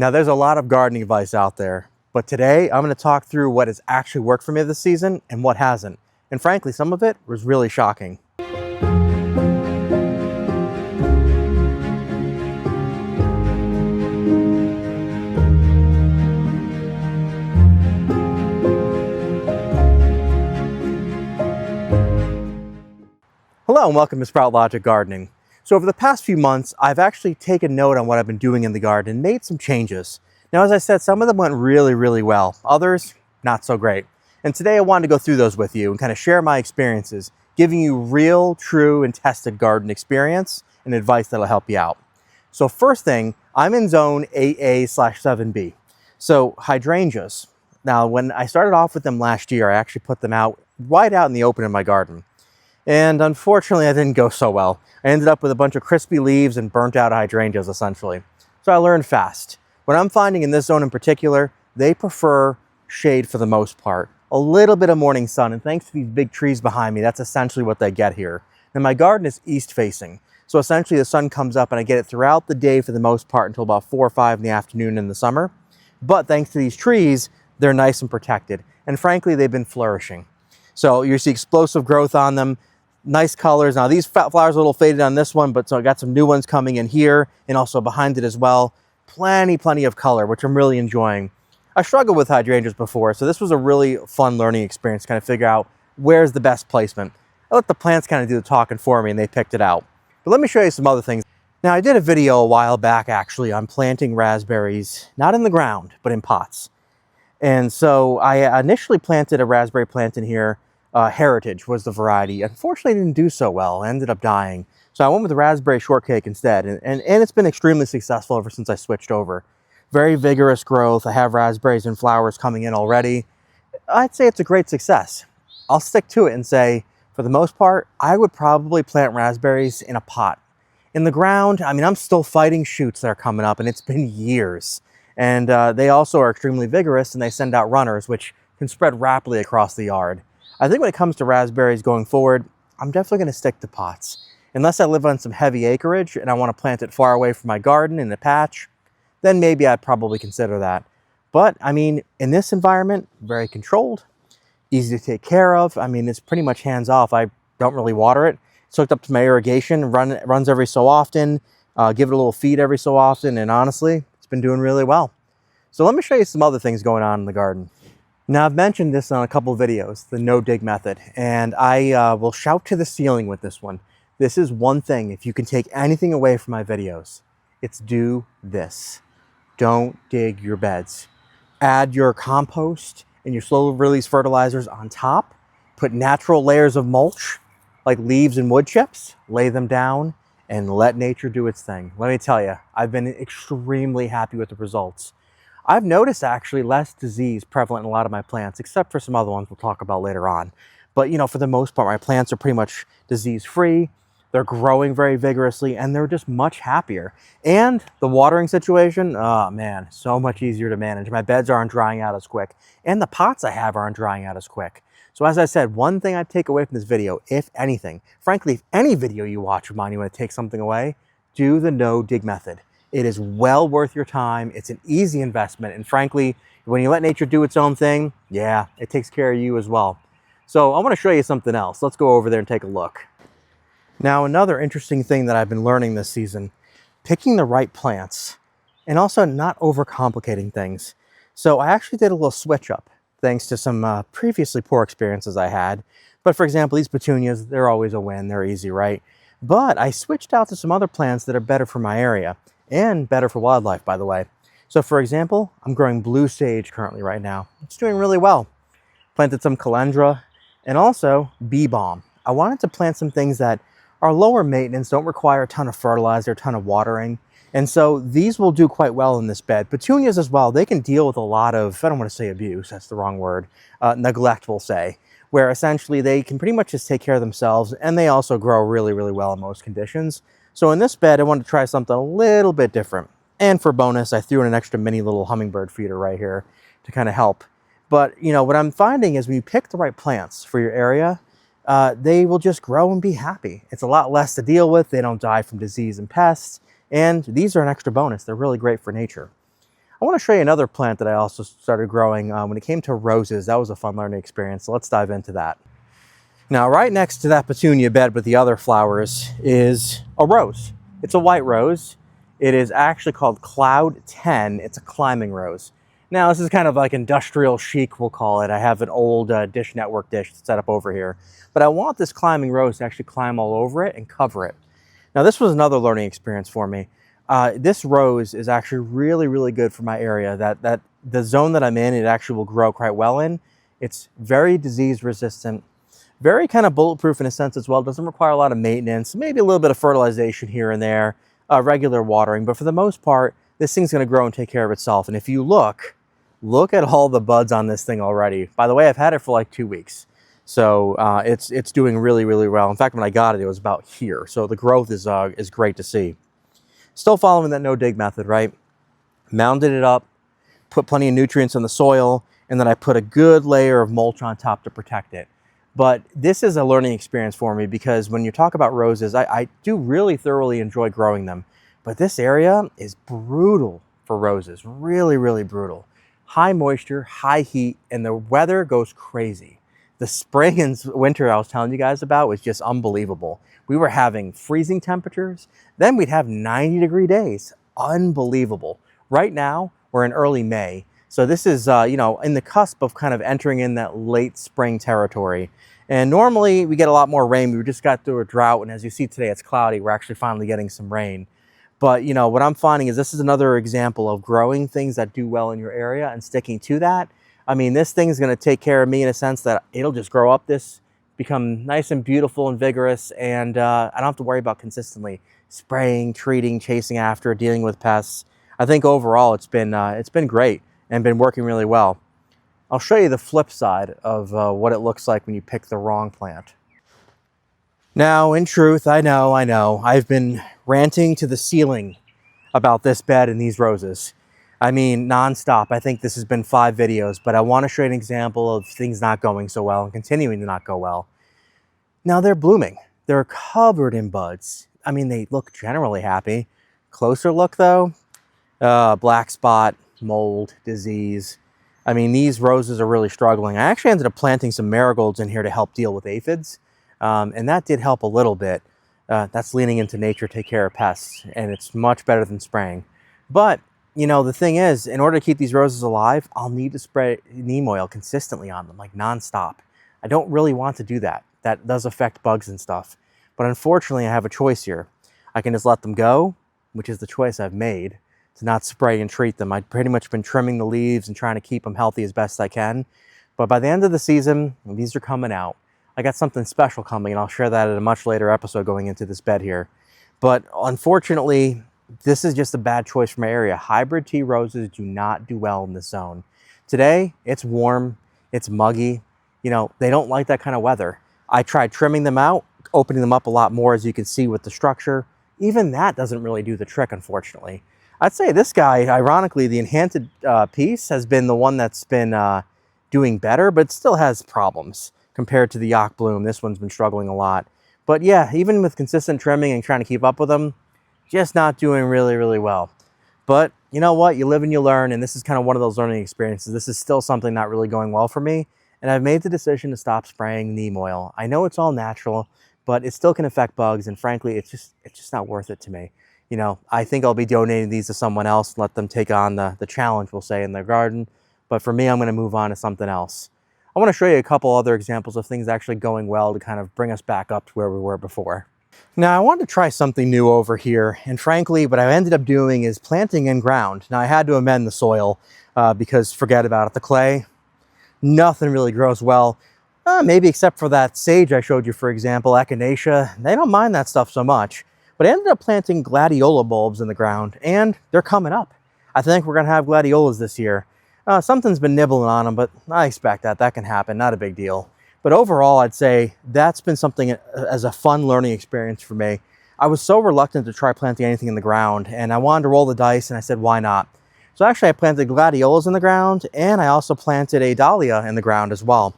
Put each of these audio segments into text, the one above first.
Now, there's a lot of gardening advice out there, but today I'm going to talk through what has actually worked for me this season and what hasn't. And frankly, some of it was really shocking. Hello and welcome to Sproutlogic Gardening. So over the past few months, I've actually taken note on what I've been doing in the garden and made some changes. Now, as I said, some of them went really well. Others, not so great. And today I wanted to go through those with you and kind of share my experiences, giving you real, true, and tested garden experience and advice that'll help you out. So first thing, I'm in zone 8A/7B. So hydrangeas. Now, when I started off with them last year, I actually put them out right out in the open in my garden. And unfortunately, I didn't go so well. I ended up with a bunch of crispy leaves and burnt out hydrangeas, essentially. So I learned fast. What I'm finding in this zone in particular, they prefer shade for the most part. A little bit of morning sun, and thanks to these big trees behind me, that's essentially what they get here. And my garden is east facing. So essentially the sun comes up and I get it throughout the day for the most part until about 4 or 5 in the afternoon in the summer. But thanks to these trees, they're nice and protected. And frankly, they've been flourishing. So you see explosive growth on them. Nice colors. Now these flowers are a little faded on this one, but so I got some new ones coming in here and also behind it as well. Plenty of color, which I'm really enjoying. I struggled with hydrangeas before, so this was a really fun learning experience to kind of figure out where's the best placement. I let the plants kind of do the talking for me and they picked it out. But let me show you some other things. Now I did a video a while back actually on planting raspberries, not in the ground, but in pots. And so I initially planted a raspberry plant in here. Heritage was the variety. Unfortunately, it didn't do so well. I ended up dying. So I went with the raspberry shortcake instead. And it's been extremely successful ever since I switched over. Very vigorous growth. I have raspberries and flowers coming in already. I'd say it's a great success. I'll stick to it and say, for the most part, I would probably plant raspberries in a pot. In the ground, I mean, I'm still fighting shoots that are coming up, and it's been years. And they also are extremely vigorous, and they send out runners, which can spread rapidly across the yard. I think when it comes to raspberries going forward, I'm definitely going to stick to pots. Unless I live on some heavy acreage and I want to plant it far away from my garden in a patch, then maybe I'd probably consider that. But, I mean, in this environment, very controlled, easy to take care of. I mean, it's pretty much hands-off. I don't really water it. It's hooked up to my irrigation, runs every so often, give it a little feed every so often, and honestly, it's been doing really well. So let me show you some other things going on in the garden. Now, I've mentioned this on a couple of videos, the no-dig method, and I will shout to the ceiling with this one. This is one thing, if you can take anything away from my videos, it's do this. Don't dig your beds. Add your compost and your slow-release fertilizers on top. Put natural layers of mulch, like leaves and wood chips, lay them down, and let nature do its thing. Let me tell you, I've been extremely happy with the results. I've noticed actually less disease prevalent in a lot of my plants, except for some other ones we'll talk about later on. But you know, for the most part, my plants are pretty much disease-free. They're growing very vigorously and they're just much happier. And the watering situation, oh man, so much easier to manage. My beds aren't drying out as quick and the pots I have aren't drying out as quick. So as I said, one thing I'd take away from this video, if anything, frankly, if any video you watch of mine, you want to take something away, do the no-dig method. It is well worth your time. It's an easy investment. And frankly, when you let nature do its own thing, yeah, it takes care of you as well. So I want to show you something else. Let's go over there and take a look. Now, another interesting thing that I've been learning this season, picking the right plants and also not overcomplicating things. So I actually did a little switch up thanks to some previously poor experiences I had. But for example, these petunias, they're always a win. They're easy, right? But I switched out to some other plants that are better for my area. And better for wildlife, by the way. So for example, I'm growing blue sage currently right now. It's doing really well. Planted some calendra and also bee balm. I wanted to plant some things that are lower maintenance, don't require a ton of fertilizer, a ton of watering. And so these will do quite well in this bed. Petunias as well, they can deal with a lot of, I don't want to say abuse, that's the wrong word, neglect we'll say, where essentially they can pretty much just take care of themselves and they also grow really well in most conditions. So in this bed, I wanted to try something a little bit different. And for bonus, I threw in an extra mini little hummingbird feeder right here to kind of help. But, you know, what I'm finding is when you pick the right plants for your area, they will just grow and be happy. It's a lot less to deal with. They don't die from disease and pests. And these are an extra bonus. They're really great for nature. I want to show you another plant that I also started growing when it came to roses. That was a fun learning experience, so let's dive into that. Now, right next to that petunia bed with the other flowers is a rose. It's a white rose. It is actually called Cloud 10. It's a climbing rose. Now, this is kind of like industrial chic, we'll call it. I have an old Dish Network dish set up over here. But I want this climbing rose to actually climb all over it and cover it. Now, this was another learning experience for me. This rose is actually really, really good for my area. That the zone that I'm in, it actually will grow quite well in. It's very disease resistant, very kind of bulletproof in a sense as well. It doesn't require a lot of maintenance, maybe a little bit of fertilization here and there, regular watering. But for the most part, this thing's going to grow and take care of itself. And if you look at all the buds on this thing already. By the way, I've had it for like 2 weeks. So it's doing really, really well. In fact, when I got it, it was about here. So the growth is great to see. Still following that no-dig method, right? Mounded it up, put plenty of nutrients in the soil, and then I put a good layer of mulch on top to protect it. But this is a learning experience for me because when you talk about roses, I do really thoroughly enjoy growing them. But this area is brutal for roses, really, really brutal. High moisture, high heat, and the weather goes crazy. The spring and winter I was telling you guys about was just unbelievable. We were having freezing temperatures. Then we'd have 90-degree days. Unbelievable. Right now, we're in early May. So this is, you know, in the cusp of kind of entering in that late spring territory. And normally we get a lot more rain. We just got through a drought. And as you see today, it's cloudy. We're actually finally getting some rain. But, you know, what I'm finding is this is another example of growing things that do well in your area and sticking to that. I mean, this thing's going to take care of me in a sense that it'll just grow up become nice and beautiful and vigorous. And I don't have to worry about consistently spraying, treating, chasing after, dealing with pests. I think overall it's been great and been working really well. I'll show you the flip side of what it looks like when you pick the wrong plant. Now, in truth, I know, I've been ranting to the ceiling about this bed and these roses. I mean, nonstop. I think this has been 5 videos, but I want to show you an example of things not going so well and continuing to not go well. Now they're blooming. They're covered in buds. I mean, they look generally happy. Closer look though, black spot, mold, disease. I mean, these roses are really struggling. I actually ended up planting some marigolds in here to help deal with aphids. And that did help a little bit. That's leaning into nature, take care of pests, and it's much better than spraying. But, you know, the thing is, in order to keep these roses alive, I'll need to spray neem oil consistently on them, like nonstop. I don't really want to do that. That does affect bugs and stuff. But unfortunately, I have a choice here. I can just let them go, which is the choice I've made, to not spray and treat them. I've pretty much been trimming the leaves and trying to keep them healthy as best I can. But by the end of the season, these are coming out. I got something special coming, and I'll share that in a much later episode going into this bed here. But unfortunately, this is just a bad choice for my area. Hybrid tea roses do not do well in this zone. Today, it's warm, it's muggy. You know, they don't like that kind of weather. I tried trimming them out, opening them up a lot more, as you can see with the structure. Even that doesn't really do the trick, unfortunately. I'd say this guy, ironically, the enhanced piece has been the one that's been doing better, but still has problems. Compared to the Yak Bloom, this one's been struggling a lot. But yeah, even with consistent trimming and trying to keep up with them, just not doing really, really well. But you know what? You live and you learn, and this is kind of one of those learning experiences. This is still something not really going well for me, and I've made the decision to stop spraying neem oil. I know it's all natural, but it still can affect bugs, and frankly, it's just not worth it to me. You know, I think I'll be donating these to someone else and let them take on the challenge, we'll say, in their garden. But for me, I'm going to move on to something else. I want to show you a couple other examples of things actually going well to kind of bring us back up to where we were before. Now, I wanted to try something new over here, and frankly, what I ended up doing is planting in ground. Now, I had to amend the soil because forget about it, the clay, nothing really grows well. Maybe except for that sage I showed you, for example, echinacea. They don't mind that stuff so much. But I ended up planting gladiola bulbs in the ground, and they're coming up. I think we're going to have gladiolas this year. Something's been nibbling on them, but I expect that. That can happen, not a big deal. But overall, I'd say that's been something as a fun learning experience for me. I was so reluctant to try planting anything in the ground, and I wanted to roll the dice, and I said, why not? So actually, I planted gladiolas in the ground, and I also planted a dahlia in the ground as well.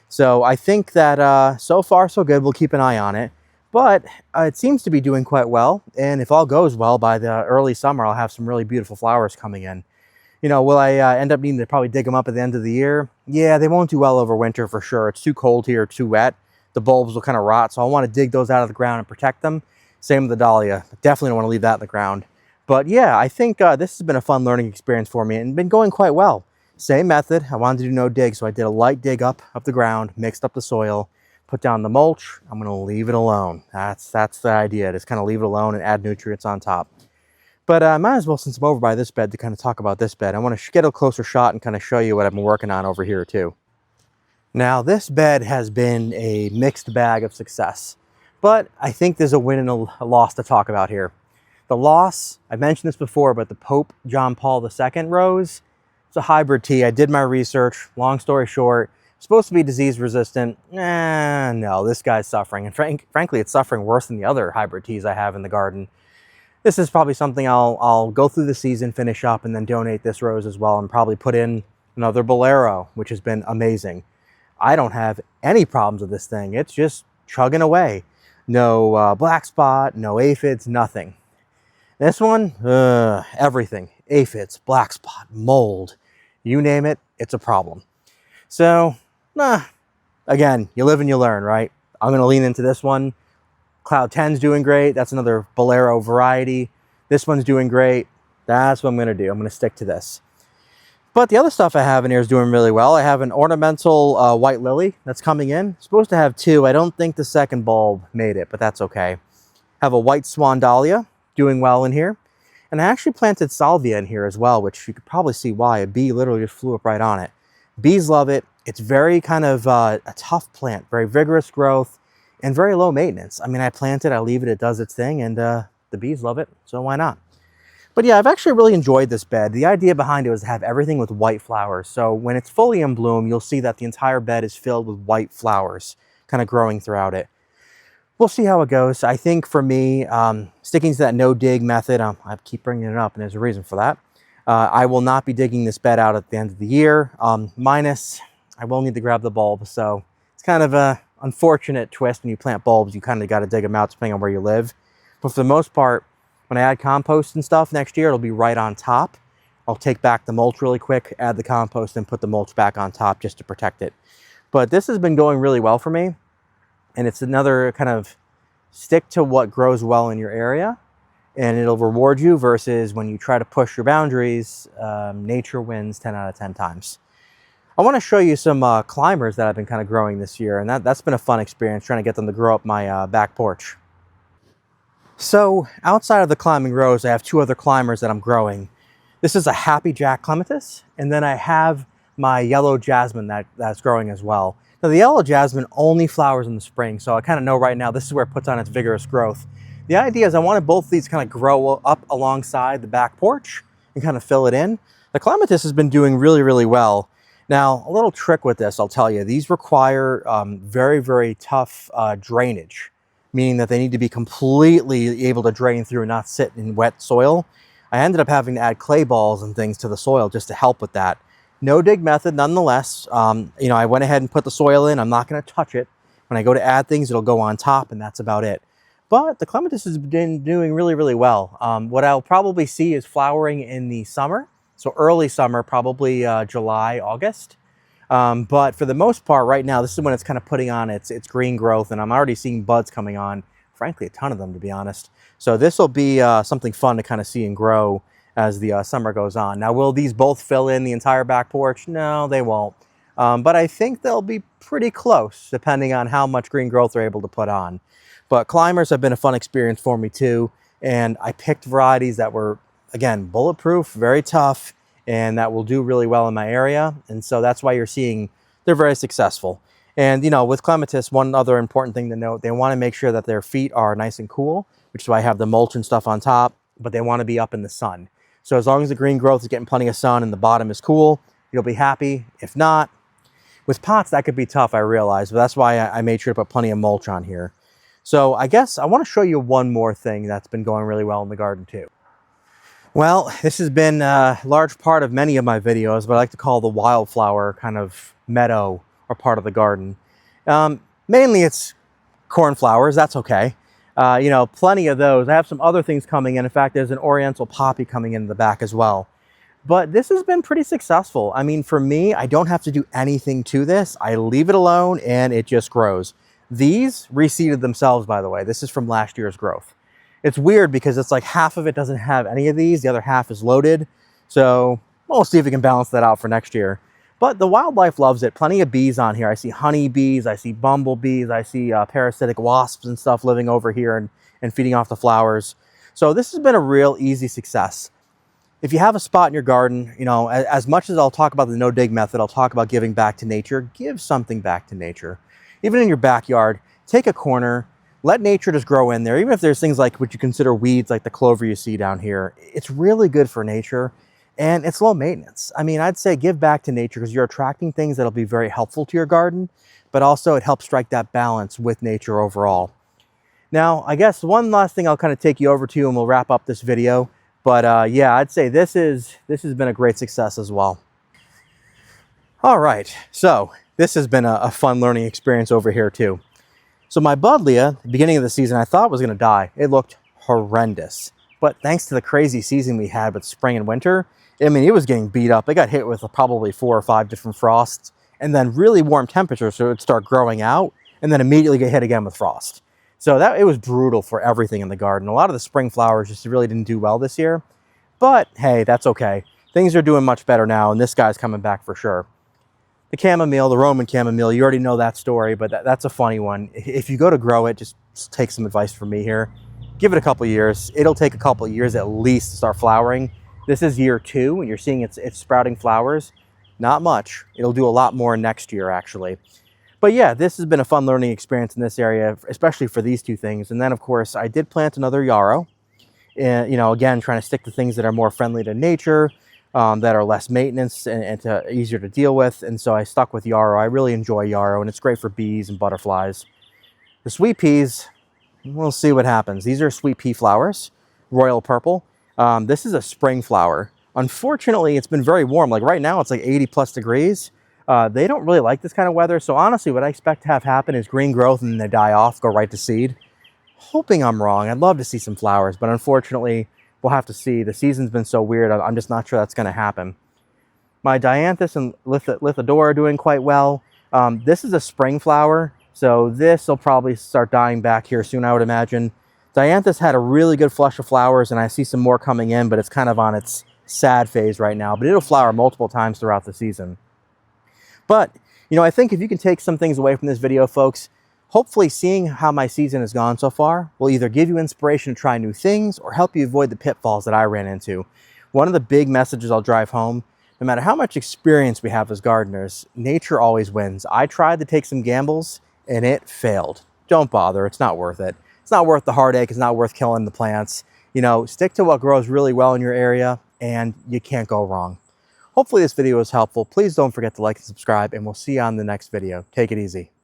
So I think that so far, so good. We'll keep an eye on it. But it seems to be doing quite well, and if all goes well, by the early summer, I'll have some really beautiful flowers coming in. Will I end up needing to probably dig them up at the end of the year? Yeah, they won't do well over winter for sure. It's too cold here, too wet. The bulbs will kind of rot, so I want to dig those out of the ground and protect them. Same with the dahlia. Definitely don't want to leave that in the ground. But yeah, I think this has been a fun learning experience for me and been going quite well. Same method. I wanted to do no dig, so I did a light dig up the ground, mixed up the soil, put down the mulch. I'm going to leave it alone. That's the idea. Just kind of leave it alone and add nutrients on top. But I might as well, since I'm over by this bed, to kind of talk about this bed. I want to get a closer shot and kind of show you what I've been working on over here too. Now, this bed has been a mixed bag of success, but I think there's a win and a loss to talk about here. The loss, I mentioned this before, but the Pope John Paul II rose, it's a hybrid tea. I did my research. Long story short, supposed to be disease resistant. No, this guy's suffering. And frankly, it's suffering worse than the other hybrid teas I have in the garden. This is probably something I'll go through the season, finish up, and then donate this rose as well, and probably put in another Bolero, which has been amazing. I don't have any problems with this thing. It's just chugging away. No black spot, no aphids, nothing. This one, everything. Aphids, black spot, mold, you name it, it's a problem. So, again, you live and you learn, right? I'm going to lean into this one. Cloud 10's doing great. That's another Bolero variety. This one's doing great. That's what I'm going to do. I'm going to stick to this. But the other stuff I have in here is doing really well. I have an ornamental white lily that's coming in. Supposed to have two. I don't think the second bulb made it, but that's okay. Have a white swan dahlia doing well in here. And I actually planted salvia in here as well, which you could probably see why. A bee literally just flew up right on it. Bees love it. It's very kind of a tough plant, very vigorous growth, and very low maintenance. I mean, I plant it, I leave it, it does its thing, and the bees love it, so why not? But yeah, I've actually really enjoyed this bed. The idea behind it was to have everything with white flowers. So when it's fully in bloom, you'll see that the entire bed is filled with white flowers kind of growing throughout it. We'll see how it goes. I think for me, sticking to that no dig method, I keep bringing it up and there's a reason for that. I will not be digging this bed out at the end of the year. Minus, I will need to grab the bulb. So it's kind of a unfortunate twist when you plant bulbs. You kind of got to dig them out depending on where you live. But for the most part, when I add compost and stuff next year, it'll be right on top. I'll take back the mulch really quick, add the compost, and put the mulch back on top just to protect it. But this has been going really well for me. And it's another kind of stick to what grows well in your area, and it'll reward you versus when you try to push your boundaries, nature wins 10 out of 10 times. I want to show you some climbers that I've been kind of growing this year, and that's been a fun experience trying to get them to grow up my back porch. So outside of the climbing rose, I have two other climbers that I'm growing. This is a Happy Jack clematis, and then I have my yellow jasmine that's growing as well. Now the yellow jasmine only flowers in the spring, so I kind of know right now this is where it puts on its vigorous growth. The idea is I wanted both of these kind of grow up alongside the back porch and kind of fill it in. The clematis has been doing really, really well. Now, a little trick with this, I'll tell you, these require very, very tough drainage, meaning that they need to be completely able to drain through and not sit in wet soil. I ended up having to add clay balls and things to the soil just to help with that. No dig method nonetheless. I went ahead and put the soil in. I'm not going to touch it. When I go to add things, it'll go on top and that's about it. But the clematis has been doing really, really well. What I'll probably see is flowering in the summer. So early summer, probably July, August. But for the most part right now, this is when it's kind of putting on its green growth, and I'm already seeing buds coming on, frankly, a ton of them to be honest. So this will be something fun to kind of see and grow as the summer goes on. Now, will these both fill in the entire back porch? No, they won't. But I think they'll be pretty close depending on how much green growth they're able to put on. But climbers have been a fun experience for me too. And I picked varieties that were, again, bulletproof, very tough, and that will do really well in my area. And so that's why you're seeing they're very successful. And, with clematis, one other important thing to note, they want to make sure that their feet are nice and cool, which is why I have the mulch and stuff on top, but they want to be up in the sun. So as long as the green growth is getting plenty of sun and the bottom is cool, you'll be happy. If not, with pots, that could be tough, I realize, but that's why I made sure to put plenty of mulch on here. So I guess I want to show you one more thing that's been going really well in the garden too. Well, this has been a large part of many of my videos, but I like to call the wildflower kind of meadow or part of the garden. Mainly it's cornflowers, that's okay. Plenty of those. I have some other things coming in. In fact, there's an oriental poppy coming in the back as well. But this has been pretty successful. I mean, for me, I don't have to do anything to this. I leave it alone and it just grows. These reseeded themselves, by the way. This is from last year's growth. It's weird because it's like half of it doesn't have any of these. The other half is loaded. So we'll see if we can balance that out for next year. But the wildlife loves it. Plenty of bees on here. I see honeybees, I see bumblebees, I see parasitic wasps and stuff living over here and feeding off the flowers. So this has been a real easy success. If you have a spot in your garden, you know, as much as I'll talk about the no-dig method, I'll talk about giving back to nature. Give something back to nature. Even in your backyard, take a corner, let nature just grow in there. Even if there's things like what you consider weeds, like the clover you see down here, it's really good for nature and it's low maintenance. I mean, I'd say give back to nature because you're attracting things that'll be very helpful to your garden, but also it helps strike that balance with nature overall. Now, I guess one last thing I'll kind of take you over to and we'll wrap up this video. But yeah, I'd say this has been a great success as well. All right, so this has been a fun learning experience over here too. So my buddleia, at the beginning of the season, I thought was gonna die. It looked horrendous. But thanks to the crazy season we had with spring and winter, I mean, it was getting beat up. It got hit with probably 4 or 5 different frosts and then really warm temperatures, so it would start growing out and then immediately get hit again with frost. So it was brutal for everything in the garden. A lot of the spring flowers just really didn't do well this year. But hey, that's okay. Things are doing much better now, and this guy's coming back for sure. The chamomile, the Roman chamomile, you already know that story, but that's a funny one. If you go to grow it, just take some advice from me here. Give it a couple years. It'll take a couple of years at least to start flowering. This is year 2, and you're seeing it's sprouting flowers. Not much. It'll do a lot more next year, actually. But yeah, this has been a fun learning experience in this area, especially for these 2 things. And then, of course, I did plant another yarrow. And, you know, again, trying to stick to things that are more friendly to nature, that are less maintenance and easier to deal with. And so I stuck with yarrow. I really enjoy yarrow, and it's great for bees and butterflies. The sweet peas, we'll see what happens. These are sweet pea flowers, royal purple. This is a spring flower. Unfortunately, it's been very warm. Like right now, it's like 80+ degrees. They don't really like this kind of weather. So honestly, what I expect to have happen is green growth and then they die off, go right to seed. Hoping I'm wrong. I'd love to see some flowers, but unfortunately, we'll have to see. The season's been so weird, I'm just not sure that's going to happen. My dianthus and lithidora are doing quite well. This is a spring flower, so this will probably start dying back here soon, I would imagine. Dianthus had a really good flush of flowers, and I see some more coming in, but it's kind of on its sad phase right now. But it'll flower multiple times throughout the season. But, you know, I think if you can take some things away from this video, folks, hopefully seeing how my season has gone so far will either give you inspiration to try new things or help you avoid the pitfalls that I ran into. One of the big messages I'll drive home, no matter how much experience we have as gardeners, nature always wins. I tried to take some gambles and it failed. Don't bother, it's not worth it. It's not worth the heartache, it's not worth killing the plants. You know, stick to what grows really well in your area and you can't go wrong. Hopefully this video was helpful. Please don't forget to like and subscribe, and we'll see you on the next video. Take it easy.